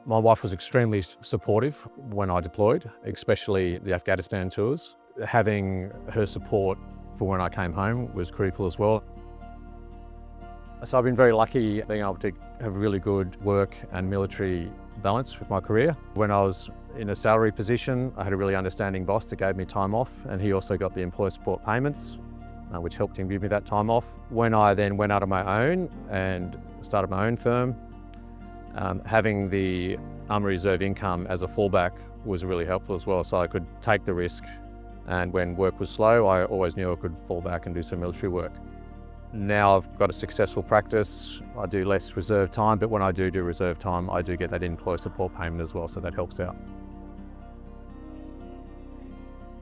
My wife was extremely supportive when I deployed, especially the Afghanistan tours. Having her support for when I came home was critical as well. So I've been very lucky being able to have a really good work and military balance with my career. When I was in a salary position, I had a really understanding boss that gave me time off, and he also got the employer support payments, which helped him give me that time off. When I then went out on my own and started my own firm, having the Army Reserve income as a fallback was really helpful as well, so I could take the risk, and when work was slow, I always knew I could fall back and do some military work. Now I've got a successful practice. I do less reserve time, but when I do reserve time, I do get that employer support payment as well, so that helps out.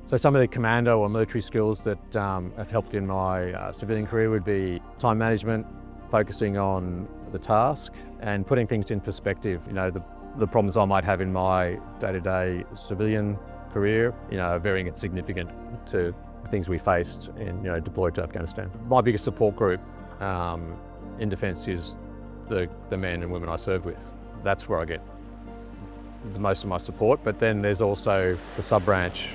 So some of the commando or military skills that have helped in my civilian career would be time management, focusing on the task and putting things in perspective. You know, the problems I might have in my day-to-day civilian career, are very insignificant to things we faced in, deployed to Afghanistan. My biggest support group in defence is the men and women I serve with. That's where I get the most of my support, but then there's also the sub-branch.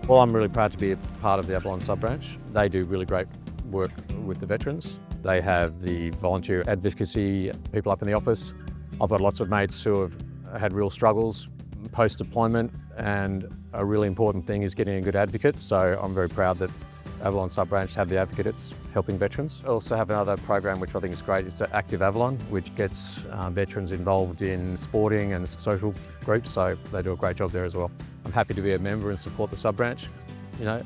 Well, I'm really proud to be a part of the Avalon sub-branch. They do really great work with the veterans. They have the volunteer advocacy people up in the office. I've got lots of mates who have had real struggles post-deployment, and a really important thing is getting a good advocate. So I'm very proud that Avalon sub-branch have the advocates helping veterans. I also have another program which I think is great. It's Active Avalon, which gets veterans involved in sporting and social groups, so they do a great job there as well. I'm happy to be a member and support the sub-branch.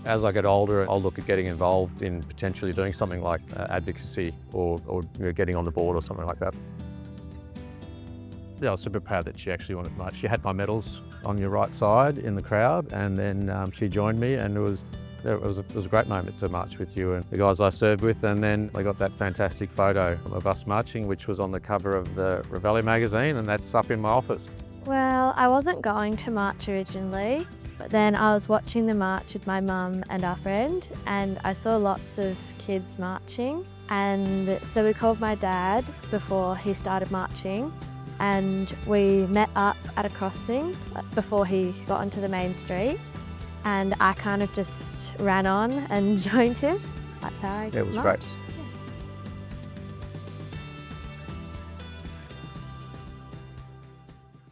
As I get older, I'll look at getting involved in potentially doing something like advocacy or getting on the board or something like that. Yeah, I was super proud that she actually wanted to march. She had my medals on your right side in the crowd, and then she joined me, and it was a great moment to march with you and the guys I served with. And then I got that fantastic photo of us marching, which was on the cover of the Reveille magazine, and that's up in my office. Well, I wasn't going to march originally, but then I was watching the march with my mum and our friend, and I saw lots of kids marching, and so we called my dad before he started marching, and we met up at a crossing before he got onto the main street, and I kind of just ran on and joined him. That's how I It was marched. great.